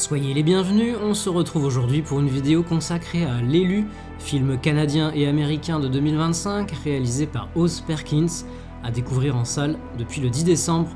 Soyez les bienvenus, on se retrouve aujourd'hui pour une vidéo consacrée à L'Élu, film canadien et américain de 2025 réalisé par Oz Perkins, à découvrir en salle depuis le 10 décembre.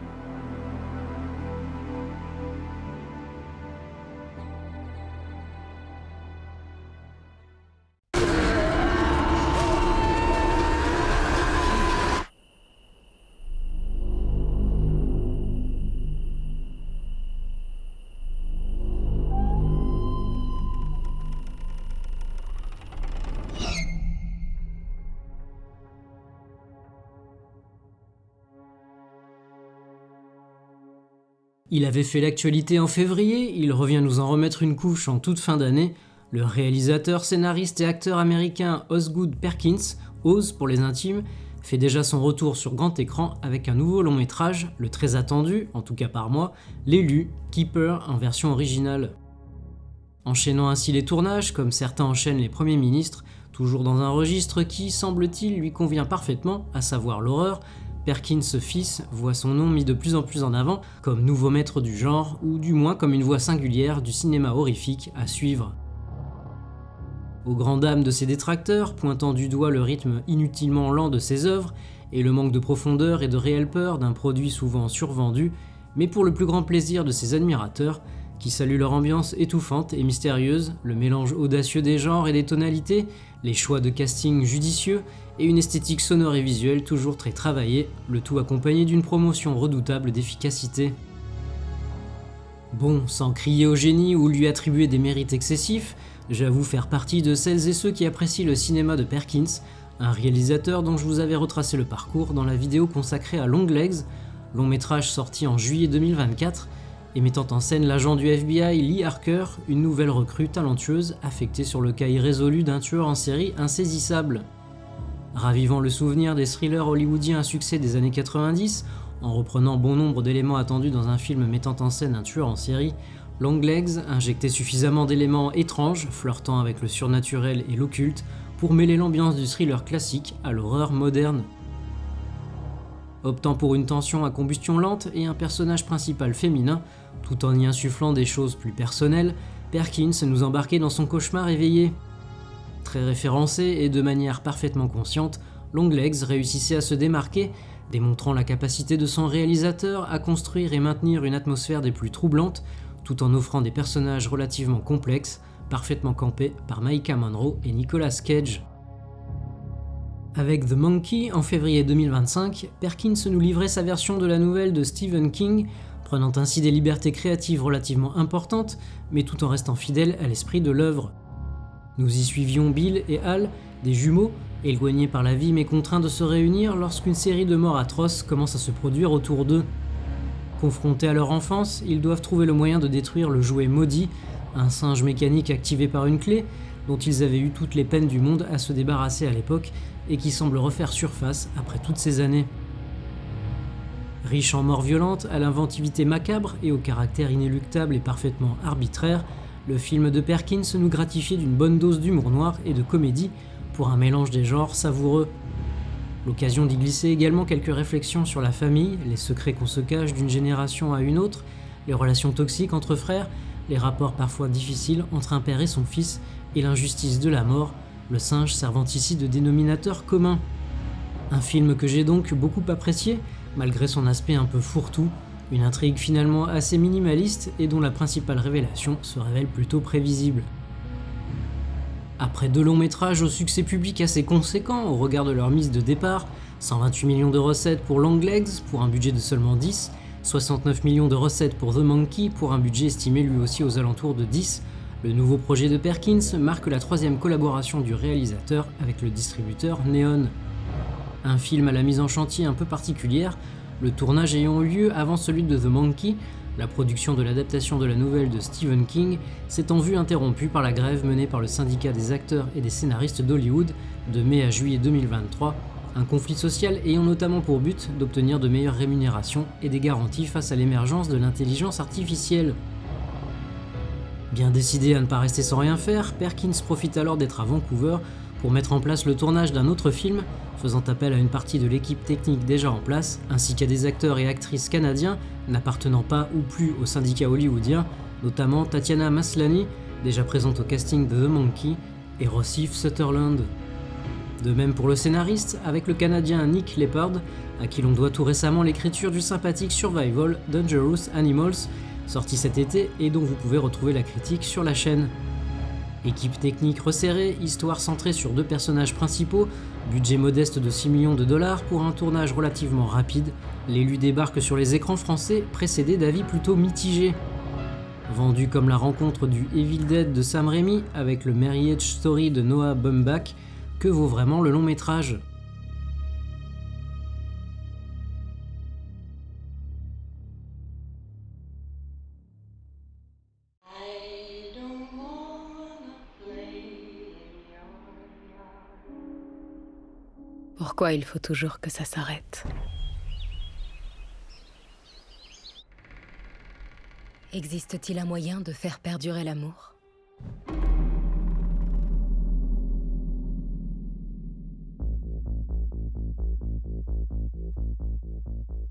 Il avait fait l'actualité en février, il revient nous en remettre une couche en toute fin d'année. Le réalisateur, scénariste et acteur américain Osgood Perkins, Oz pour les intimes, fait déjà son retour sur grand écran avec un nouveau long métrage, le très attendu, en tout cas par moi, L'Élu, Keeper en version originale. Enchaînant ainsi les tournages, comme certains enchaînent les premiers ministres, toujours dans un registre qui, semble-t-il, lui convient parfaitement, à savoir l'horreur, Perkins fils voit son nom mis de plus en plus en avant comme nouveau maître du genre, ou du moins comme une voix singulière du cinéma horrifique à suivre. Aux grandes dames de ses détracteurs, pointant du doigt le rythme inutilement lent de ses œuvres et le manque de profondeur et de réelle peur d'un produit souvent survendu, mais pour le plus grand plaisir de ses admirateurs, qui saluent leur ambiance étouffante et mystérieuse, le mélange audacieux des genres et des tonalités, les choix de casting judicieux et une esthétique sonore et visuelle toujours très travaillée, le tout accompagné d'une promotion redoutable d'efficacité. Bon, sans crier au génie ou lui attribuer des mérites excessifs, j'avoue faire partie de celles et ceux qui apprécient le cinéma de Perkins, un réalisateur dont je vous avais retracé le parcours dans la vidéo consacrée à Longlegs, long métrage sorti en juillet 2024, et mettant en scène l'agent du FBI Lee Harker, une nouvelle recrue talentueuse affectée sur le cas irrésolu d'un tueur en série insaisissable. Ravivant le souvenir des thrillers hollywoodiens à succès des années 90, en reprenant bon nombre d'éléments attendus dans un film mettant en scène un tueur en série, Longlegs injectait suffisamment d'éléments étranges, flirtant avec le surnaturel et l'occulte, pour mêler l'ambiance du thriller classique à l'horreur moderne. Optant pour une tension à combustion lente et un personnage principal féminin, tout en y insufflant des choses plus personnelles, Perkins nous embarquait dans son cauchemar éveillé. Très référencé et de manière parfaitement consciente, Longlegs réussissait à se démarquer, démontrant la capacité de son réalisateur à construire et maintenir une atmosphère des plus troublantes, tout en offrant des personnages relativement complexes, parfaitement campés par Maïka Monroe et Nicolas Cage. Avec The Monkey, en février 2025, Perkins nous livrait sa version de la nouvelle de Stephen King, prenant ainsi des libertés créatives relativement importantes, mais tout en restant fidèle à l'esprit de l'œuvre. Nous y suivions Bill et Al, des jumeaux, éloignés par la vie mais contraints de se réunir lorsqu'une série de morts atroces commence à se produire autour d'eux. Confrontés à leur enfance, ils doivent trouver le moyen de détruire le jouet maudit, un singe mécanique activé par une clé, dont ils avaient eu toutes les peines du monde à se débarrasser à l'époque et qui semble refaire surface après toutes ces années. Riche en morts violentes, à l'inventivité macabre et au caractère inéluctable et parfaitement arbitraire, le film de Perkins nous gratifiait d'une bonne dose d'humour noir et de comédie pour un mélange des genres savoureux. L'occasion d'y glisser également quelques réflexions sur la famille, les secrets qu'on se cache d'une génération à une autre, les relations toxiques entre frères, les rapports parfois difficiles entre un père et son fils, et l'injustice de la mort, le singe servant ici de dénominateur commun. Un film que j'ai donc beaucoup apprécié, malgré son aspect un peu fourre-tout, une intrigue finalement assez minimaliste et dont la principale révélation se révèle plutôt prévisible. Après deux longs métrages au succès public assez conséquent au regard de leur mise de départ, 128 millions de recettes pour Longlegs pour un budget de seulement 10, 69 millions de recettes pour The Monkey pour un budget estimé lui aussi aux alentours de 10, le nouveau projet de Perkins marque la troisième collaboration du réalisateur avec le distributeur Neon. Un film à la mise en chantier un peu particulière, le tournage ayant eu lieu avant celui de The Monkey, la production de l'adaptation de la nouvelle de Stephen King s'étant vue interrompue par la grève menée par le syndicat des acteurs et des scénaristes d'Hollywood de mai à juillet 2023, un conflit social ayant notamment pour but d'obtenir de meilleures rémunérations et des garanties face à l'émergence de l'intelligence artificielle. Bien décidé à ne pas rester sans rien faire, Perkins profite alors d'être à Vancouver pour mettre en place le tournage d'un autre film, faisant appel à une partie de l'équipe technique déjà en place, ainsi qu'à des acteurs et actrices canadiens n'appartenant pas ou plus au syndicat hollywoodien, notamment Tatiana Maslany, déjà présente au casting de The Monkey, et Rossif Sutherland. De même pour le scénariste, avec le Canadien Nick Leppard, à qui l'on doit tout récemment l'écriture du sympathique survival Dangerous Animals, sorti cet été et dont vous pouvez retrouver la critique sur la chaîne. Équipe technique resserrée, histoire centrée sur 2 personnages principaux, budget modeste de 6 millions de dollars pour un tournage relativement rapide, L'élu débarque sur les écrans français précédé d'avis plutôt mitigés. Vendu comme la rencontre du Evil Dead de Sam Raimi avec le Marriage Story de Noah Baumbach, que vaut vraiment le long métrage ? Pourquoi il faut toujours que ça s'arrête ? Existe-t-il un moyen de faire perdurer l'amour ?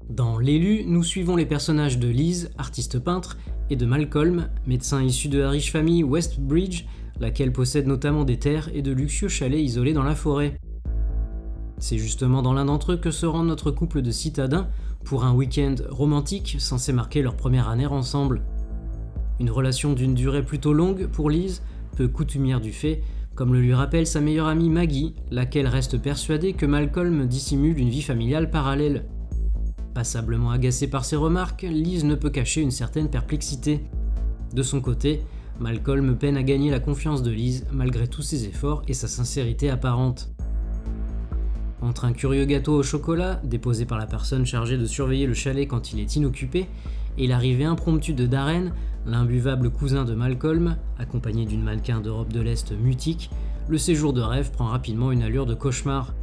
Dans L'élu, nous suivons les personnages de Liz, artiste peintre, et de Malcolm, médecin issu de la riche famille Westbridge, laquelle possède notamment des terres et de luxueux chalets isolés dans la forêt. C'est justement dans l'un d'entre eux que se rend notre couple de citadins pour un week-end romantique censé marquer leur première année ensemble. Une relation d'une durée plutôt longue pour Liz, peu coutumière du fait, comme le lui rappelle sa meilleure amie Maggie, laquelle reste persuadée que Malcolm dissimule une vie familiale parallèle. Passablement agacée par ses remarques, Liz ne peut cacher une certaine perplexité. De son côté, Malcolm peine à gagner la confiance de Liz malgré tous ses efforts et sa sincérité apparente. Entre un curieux gâteau au chocolat, déposé par la personne chargée de surveiller le chalet quand il est inoccupé, et l'arrivée impromptue de Darren, l'imbuvable cousin de Malcolm, accompagné d'une mannequin d'Europe de l'Est mutique, le séjour de rêve prend rapidement une allure de cauchemar.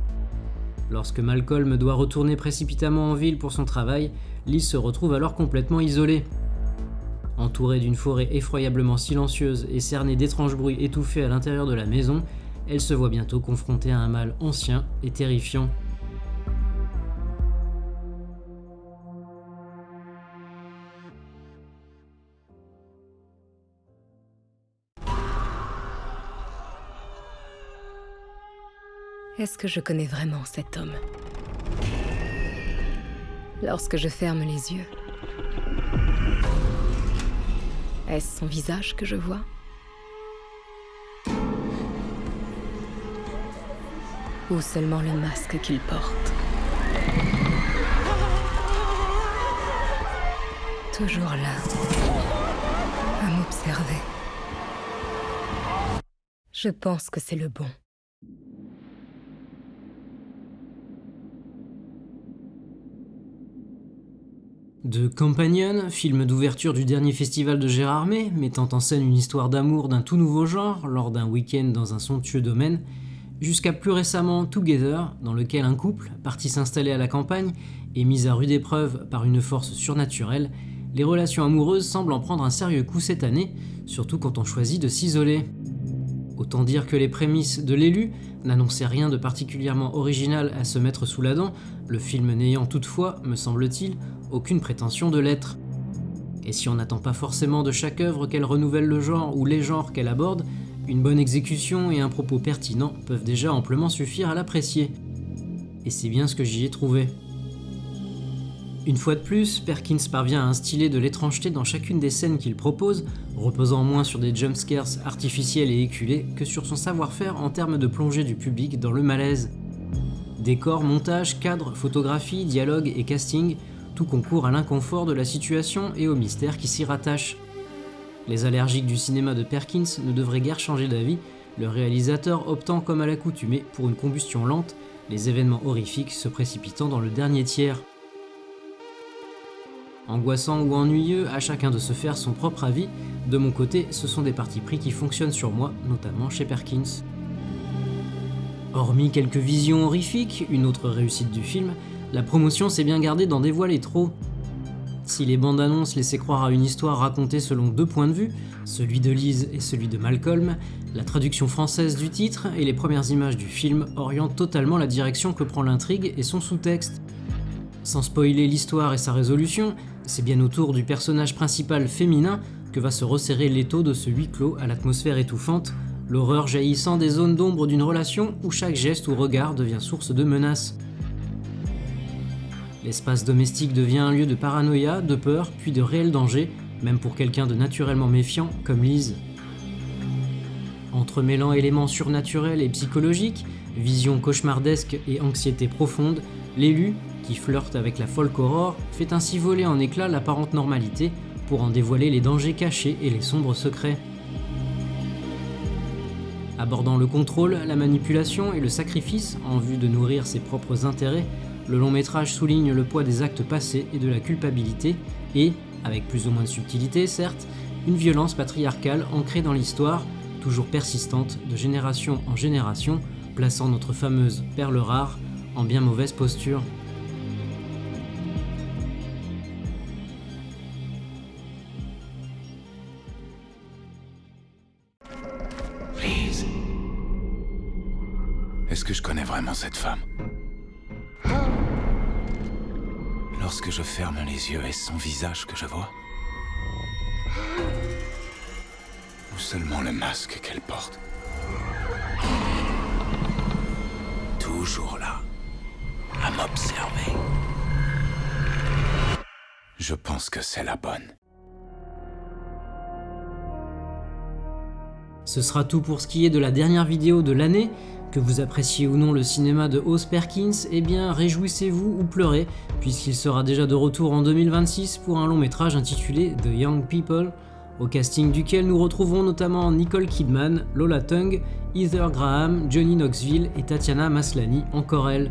Lorsque Malcolm doit retourner précipitamment en ville pour son travail, Liz se retrouve alors complètement isolée. Entourée d'une forêt effroyablement silencieuse et cernée d'étranges bruits étouffés à l'intérieur de la maison, elle se voit bientôt confrontée à un mal ancien et terrifiant. Est-ce que je connais vraiment cet homme ? Lorsque je ferme les yeux, est-ce son visage que je vois ? Ou seulement le masque qu'il porte ? Toujours là, à m'observer. Je pense que c'est le bon. The Companion, film d'ouverture du dernier festival de Gérard May, mettant en scène une histoire d'amour d'un tout nouveau genre lors d'un week-end dans un somptueux domaine, jusqu'à plus récemment Together, dans lequel un couple, parti s'installer à la campagne, est mis à rude épreuve par une force surnaturelle, les relations amoureuses semblent en prendre un sérieux coup cette année, surtout quand on choisit de s'isoler. Autant dire que les prémices de L'élu n'annonçaient rien de particulièrement original à se mettre sous la dent, le film n'ayant toutefois, me semble-t-il, aucune prétention de l'être. Et si on n'attend pas forcément de chaque œuvre qu'elle renouvelle le genre ou les genres qu'elle aborde, une bonne exécution et un propos pertinent peuvent déjà amplement suffire à l'apprécier. Et c'est bien ce que j'y ai trouvé. Une fois de plus, Perkins parvient à instiller de l'étrangeté dans chacune des scènes qu'il propose, reposant moins sur des jumpscares artificiels et éculés que sur son savoir-faire en termes de plongée du public dans le malaise. Décor, montage, cadre, photographie, dialogue et casting, tout concourt à l'inconfort de la situation et au mystère qui s'y rattache. Les allergiques du cinéma de Perkins ne devraient guère changer d'avis, le réalisateur optant comme à l'accoutumée pour une combustion lente, les événements horrifiques se précipitant dans le dernier tiers. Angoissant ou ennuyeux, à chacun de se faire son propre avis, de mon côté, ce sont des partis pris qui fonctionnent sur moi, notamment chez Perkins. Hormis quelques visions horrifiques, une autre réussite du film, la promotion s'est bien gardée d'en dévoiler trop. Si les bandes annonces laissaient croire à une histoire racontée selon 2 points de vue, celui de Liz et celui de Malcolm, la traduction française du titre et les premières images du film orientent totalement la direction que prend l'intrigue et son sous-texte. Sans spoiler l'histoire et sa résolution, c'est bien au tour du personnage principal féminin, que va se resserrer l'étau de ce huis clos à l'atmosphère étouffante, l'horreur jaillissant des zones d'ombre d'une relation où chaque geste ou regard devient source de menace. L'espace domestique devient un lieu de paranoïa, de peur, puis de réel danger, même pour quelqu'un de naturellement méfiant comme Lise. Entremêlant éléments surnaturels et psychologiques, visions cauchemardesques et anxiété profonde, l'élu, qui flirte avec la folk horror, fait ainsi voler en éclats l'apparente normalité pour en dévoiler les dangers cachés et les sombres secrets. Abordant le contrôle, la manipulation et le sacrifice en vue de nourrir ses propres intérêts, le long métrage souligne le poids des actes passés et de la culpabilité et, avec plus ou moins de subtilité certes, une violence patriarcale ancrée dans l'histoire, toujours persistante de génération en génération, plaçant notre fameuse perle rare en bien mauvaise posture. Lise. Est-ce que je connais vraiment cette femme? Lorsque je ferme les yeux, est-ce son visage que je vois? Ou seulement le masque qu'elle porte? Toujours là, à m'observer. Je pense que c'est la bonne. Ce sera tout pour ce qui est de la dernière vidéo de l'année. Que vous appréciez ou non le cinéma de Oz Perkins, eh bien réjouissez-vous ou pleurez, puisqu'il sera déjà de retour en 2026 pour un long métrage intitulé The Young People, au casting duquel nous retrouvons notamment Nicole Kidman, Lola Tung, Heather Graham, Johnny Knoxville et Tatiana Maslany, encore elle.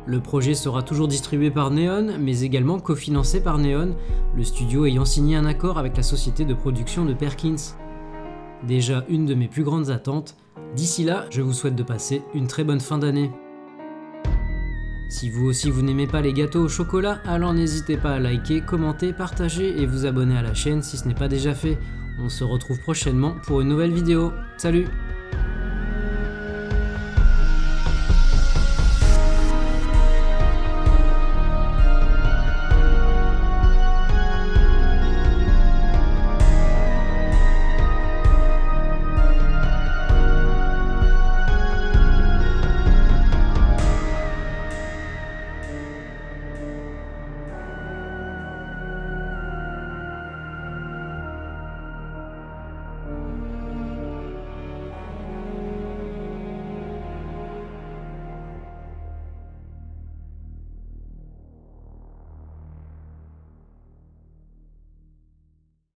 Le projet sera toujours distribué par Neon, mais également cofinancé par Neon, le studio ayant signé un accord avec la société de production de Perkins. Déjà une de mes plus grandes attentes. D'ici là, je vous souhaite de passer une très bonne fin d'année. Si vous aussi vous n'aimez pas les gâteaux au chocolat, alors n'hésitez pas à liker, commenter, partager et vous abonner à la chaîne si ce n'est pas déjà fait. On se retrouve prochainement pour une nouvelle vidéo. Salut!